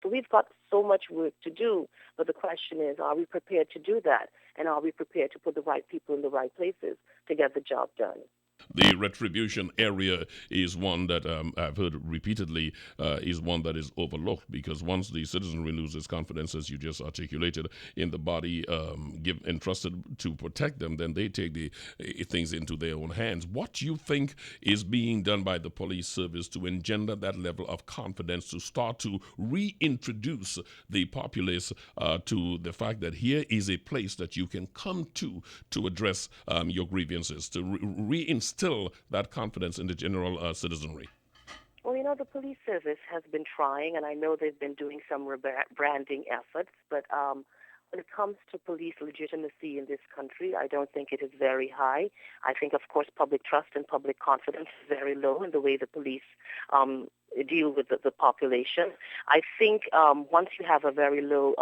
So we've got so much work to do, but the question is, are we prepared to do that? And are we prepared to put the right people in the right places to get the job done? The retribution area is one that I've heard repeatedly is one that is overlooked because once the citizenry loses confidence, as you just articulated, in the body entrusted to protect them, then they take the things into their own hands. What do you think is being done by the police service to engender that level of confidence to start to reintroduce the populace to the fact that here is a place that you can come to address your grievances, to reinstill that confidence in the general citizenry? Well, the police service has been trying, and I know they've been doing some branding efforts, but when it comes to police legitimacy in this country, I don't think it is very high. I think, of course, public trust and public confidence is very low in the way the police um, deal with the population. I think once you have a very low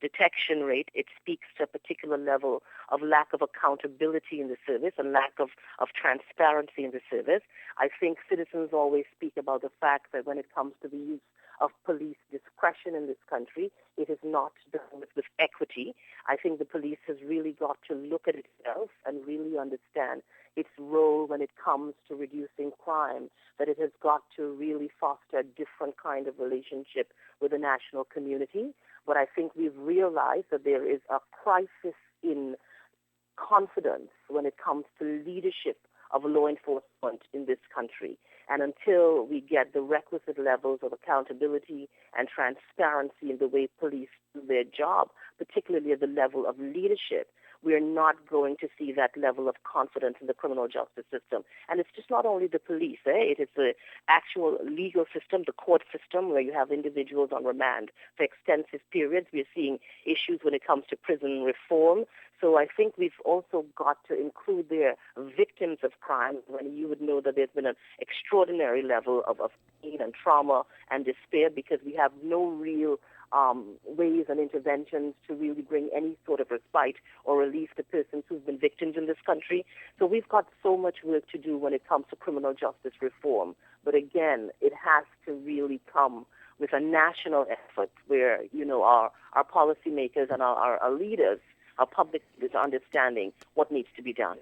detection rate, it speaks to a particular level of lack of accountability in the service and lack of transparency in the service. I think citizens always speak about the fact that when it comes to the use of police discretion in this country, it is not done with equity. I think the police has really got to look at itself and really understand its role when it comes to reducing crime, that it has got to really foster a different kind of relationship with the national community. But I think we've realized that there is a crisis in confidence when it comes to leadership of law enforcement in this country. And until we get the requisite levels of accountability and transparency in the way police do their job, particularly at the level of leadership, we're not going to see that level of confidence in the criminal justice system. And it's just not only the police, it is the actual legal system, the court system, where you have individuals on remand for extensive periods. We're seeing issues when it comes to prison reform. So I think we've also got to include their victims of crime, when you would know that there's been an extraordinary level of pain and trauma and despair because we have no real ways and interventions to really bring any sort of respite or relief to persons who've been victims in this country. So we've got so much work to do when it comes to criminal justice reform. But again, it has to really come with a national effort where, our policymakers and our leaders, our public leaders are understanding what needs to be done.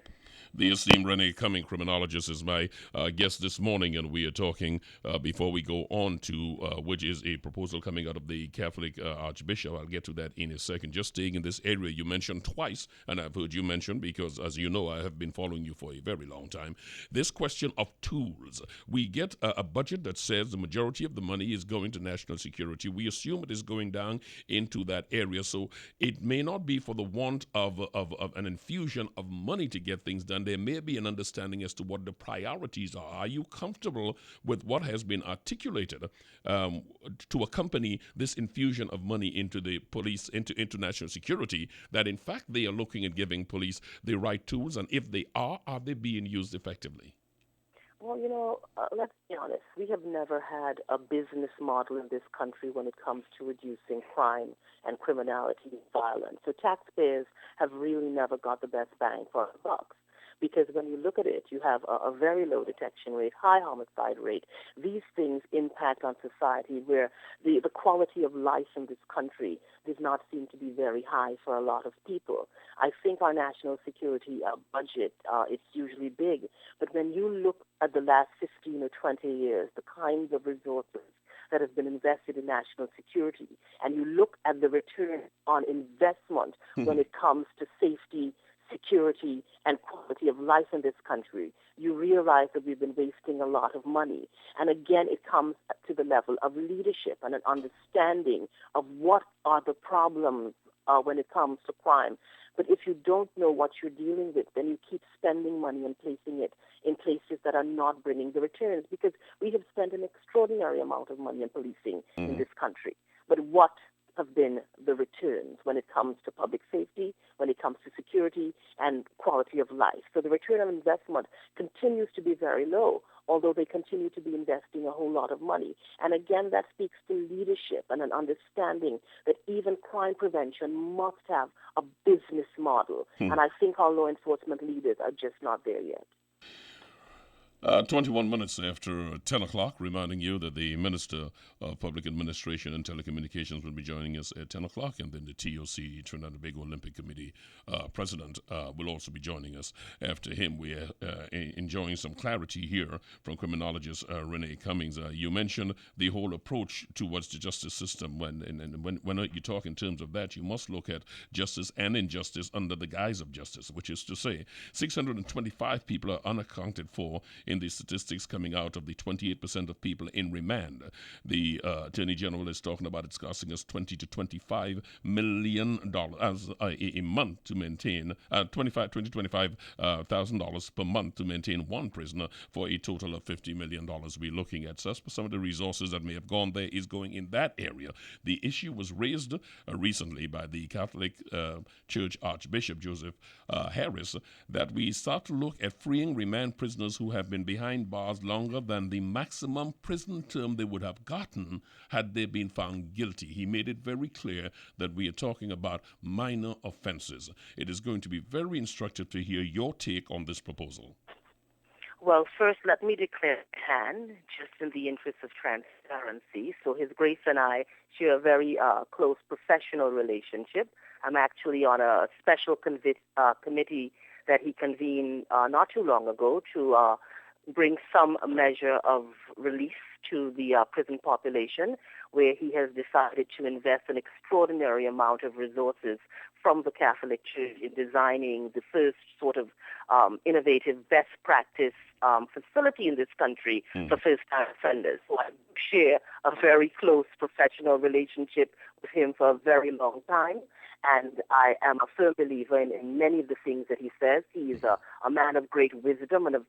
The esteemed Renee Cummings, criminologist, is my guest this morning, and we are talking before we go on to which is a proposal coming out of the Catholic Archbishop. I'll get to that in a second. Just staying in this area, you mentioned twice, and I've heard you mention because, as you know, I have been following you for a very long time. This question of tools. We get a budget that says the majority of the money is going to national security. We assume it is going down into that area, so it may not be for the want of an infusion of money to get things done. There may be an understanding as to what the priorities are. Are you comfortable with what has been articulated to accompany this infusion of money into the police, into national security, that in fact they are looking at giving police the right tools, and if they are they being used effectively? Well, let's be honest. We have never had a business model in this country when it comes to reducing crime and criminality and violence. So taxpayers have really never got the best bang for our bucks. Because when you look at it, you have a very low detection rate, high homicide rate. These things impact on society where the quality of life in this country does not seem to be very high for a lot of people. I think our national security budget, it's usually big. But when you look at the last 15 or 20 years, the kinds of resources that have been invested in national security, and you look at the return on investment when it comes to safety, security, and quality of life in this country, you realize that we've been wasting a lot of money. And again, it comes to the level of leadership and an understanding of what are the problems when it comes to crime. But if you don't know what you're dealing with, then you keep spending money and placing it in places that are not bringing the returns, because we have spent an extraordinary amount of money on policing in this country. But what have been the returns when it comes to public safety, when it comes to security and quality of life? So the return on investment continues to be very low, although they continue to be investing a whole lot of money. And again, that speaks to leadership and an understanding that even crime prevention must have a business model. And I think our law enforcement leaders are just not there yet. 21 minutes after 10 o'clock, reminding you that the Minister of Public Administration and Telecommunications will be joining us at 10 o'clock, and then the TOC, Trinidad and Tobago Olympic Committee President, will also be joining us after him. We are enjoying some clarity here from criminologist Renee Cummings. You mentioned the whole approach towards the justice system. When you talk in terms of that, you must look at justice and injustice under the guise of justice, which is to say 625 people are unaccounted for in the statistics coming out of the 28% of people in remand. The Attorney General is talking about it's costing us $20 to $25 million as a month to maintain $25,000 per month to maintain one prisoner for a total of $50 million. We're looking at some of the resources that may have gone there is going in that area. The issue was raised recently by the Catholic Church Archbishop Joseph Harris that we start to look at freeing remand prisoners who have been behind bars longer than the maximum prison term they would have gotten had they been found guilty. He made it very clear that we are talking about minor offenses. It is going to be very instructive to hear your take on this proposal. Well, first, let me declare hand, just in the interest of transparency. So His Grace and I share a very close professional relationship. I'm actually on a special committee that he convened not too long ago to bring some measure of relief to the prison population, where he has decided to invest an extraordinary amount of resources from the Catholic Church in designing the first sort of innovative best practice facility in this country for first-time offenders. So I share a very close professional relationship with him for a very long time. And I am a firm believer in many of the things that he says. He is a man of great wisdom and of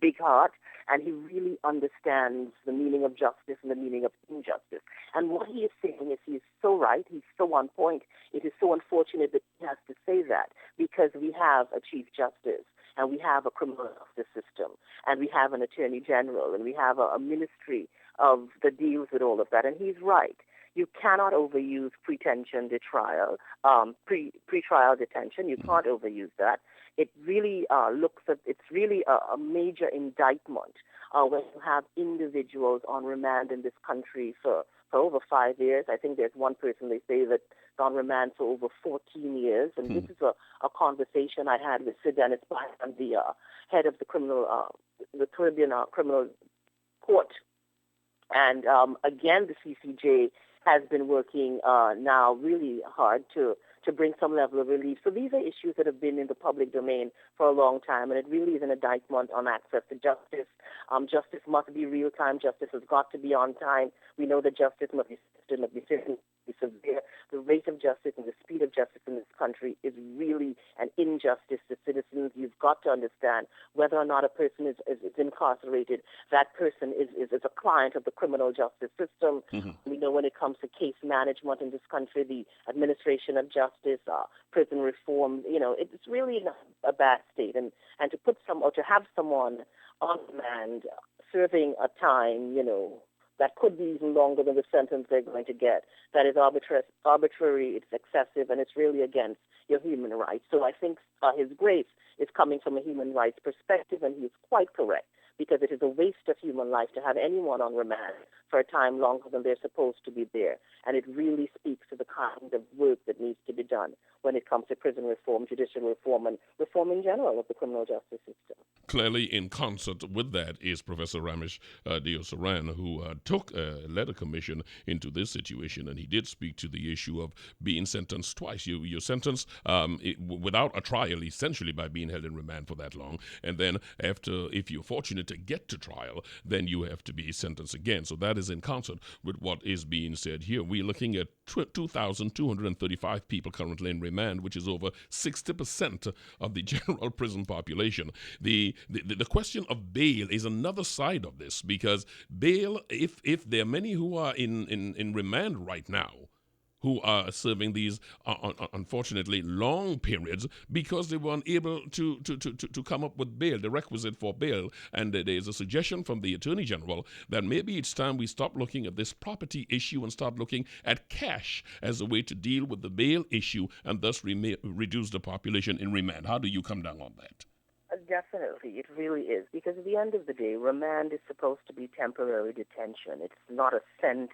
big heart, and he really understands the meaning of justice and the meaning of injustice. And what he is saying is he is so right, he's so on point. It is so unfortunate that he has to say that, because we have a Chief Justice, and we have a criminal justice system, and we have an Attorney General, and we have a ministry that deals with all of that. And he's right. You cannot overuse pretrial detention. You can't overuse that. It really it's really a major indictment when you have individuals on remand in this country for over 5 years. I think there's one person they say that's on remand for over 14 years. And this is a conversation I had with Sir Dennis Bynum, the head of the Caribbean Criminal Court. And again, the CCJ has been working now really hard to bring some level of relief. So these are issues that have been in the public domain for a long time, and it really is an indictment on access to justice. Justice must be real-time. Justice has got to be on time. We know that justice must be severe. The rate of justice and the speed of justice in this country is really an injustice to citizens. You've got to understand whether or not a person is incarcerated, that person is a client of the criminal justice system. We know when it comes to case management in this country, the administration of justice, prison reform, it's really in a bad state. And to have someone on demand serving a time, that could be even longer than the sentence they're going to get, that is arbitrary, it's excessive, and it's really against your human rights. So I think His Grace is coming from a human rights perspective, and he's quite correct, because it is a waste of human life to have anyone on remand for a time longer than they're supposed to be there. And it really speaks to the kind of work that needs to be done when it comes to prison reform, judicial reform, and reform in general of the criminal justice system. Clearly, in concert with that is Professor Ramesh Diosaran, who led a commission into this situation, and he did speak to the issue of being sentenced twice. You're sentenced without a trial, essentially, by being held in remand for that long, and then if you're fortunate to get to trial, then you have to be sentenced again. So that is in concert with what is being said here. We're looking at 2,235 people currently in remand, which is over 60% of the general prison population. The question of bail is another side of this, because bail, if there are many who are in remand right now, who are serving these, unfortunately, long periods because they weren't able to come up with bail, the requisite for bail. And there's a suggestion from the Attorney General that maybe it's time we stop looking at this property issue and start looking at cash as a way to deal with the bail issue and thus reduce the population in remand. How do you come down on that? Definitely, it really is. Because at the end of the day, remand is supposed to be temporary detention. It's not a sentence,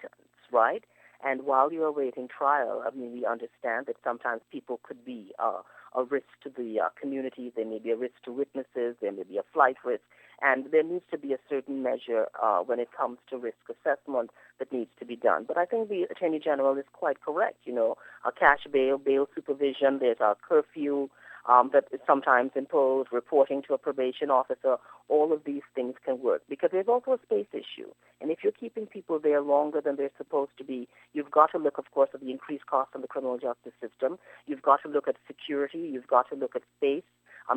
right? And while you're awaiting trial, I mean, we understand that sometimes people could be a risk to the community. There may be a risk to witnesses. There may be a flight risk. And there needs to be a certain measure when it comes to risk assessment that needs to be done. But I think the Attorney General is quite correct. You know, a cash bail, bail supervision, there's a curfew, that is sometimes imposed, reporting to a probation officer, all of these things can work. Because there's also a space issue. And if you're keeping people there longer than they're supposed to be, you've got to look, of course, at the increased cost on the criminal justice system. You've got to look at security. You've got to look at space.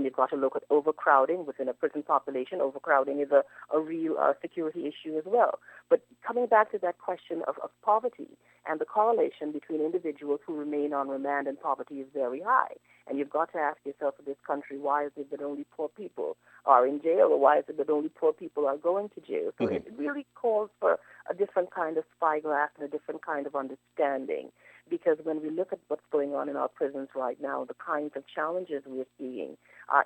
You've got to look at overcrowding within a prison population. Overcrowding is a real security issue as well. But coming back to that question of poverty, and the correlation between individuals who remain on remand and poverty is very high. And you've got to ask yourself in this country, why is it that only poor people are in jail, or why is it that only poor people are going to jail? So it really calls for a different kind of spyglass and a different kind of understanding. Because when we look at what's going on in our prisons right now, the kinds of challenges we're seeing,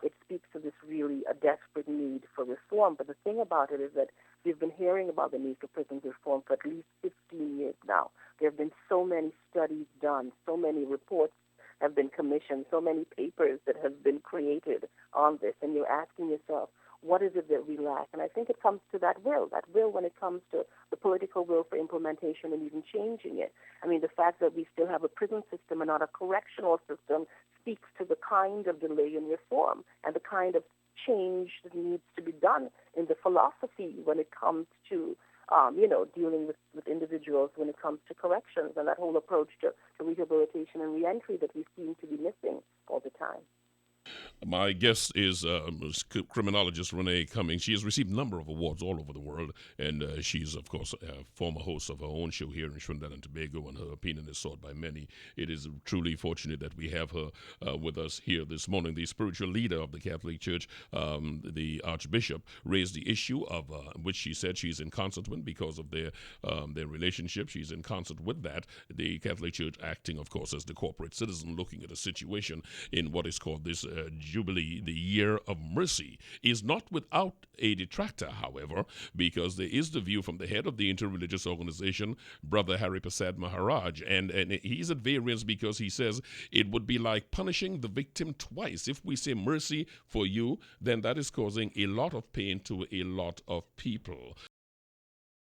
it speaks to this really a desperate need for reform. But the thing about it is that we've been hearing about the need for prison reform for at least 15 years now. There have been so many studies done, so many reports have been commissioned, so many papers that have been created on this, and you're asking yourself, what is it that we lack? And I think it comes to that will when it comes to the political will for implementation and even changing it. I mean, the fact that we still have a prison system and not a correctional system speaks to the kind of delay in reform and the kind of change that needs to be done in the philosophy when it comes to dealing with individuals when it comes to corrections and that whole approach to rehabilitation and reentry that we seem to be missing all the time. My guest is criminologist Renee Cummings. She has received a number of awards all over the world, and she's, of course, a former host of her own show here in Trinidad and Tobago, and her opinion is sought by many. It is truly fortunate that we have her with us here this morning. The spiritual leader of the Catholic Church, the Archbishop, raised the issue of which she said she's in concert with because of their relationship. She's in concert with that. The Catholic Church acting, of course, as the corporate citizen, looking at a situation in what is called this Jubilee, the year of mercy, is not without a detractor, however, because there is the view from the head of the interreligious organization, Brother Hari Prasad Maharaj, and he's at variance because he says it would be like punishing the victim twice. If we say mercy for you, then that is causing a lot of pain to a lot of people.